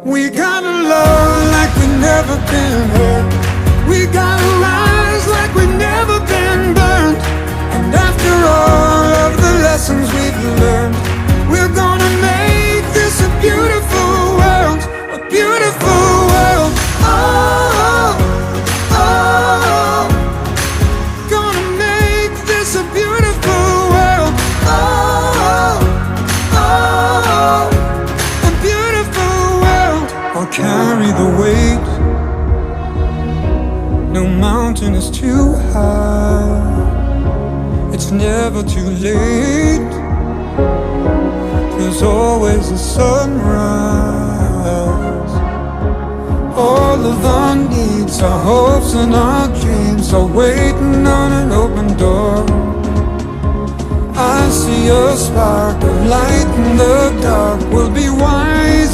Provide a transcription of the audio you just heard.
We gotta love like we've never been hurt. We gotta rise like we've never been burned. And after all of the lessons we've learned, we're gonna make this a beautiful world, a beautiful world. Oh, oh, gonna make this a beautiful world. Oh, oh, a beautiful world. I'll carry the weight. No mountain is too high. It's never too late. There's always a sunrise. All of our needs, our hopes and our dreams are waiting on an open door. I see a spark of light in the dark. We'll be wise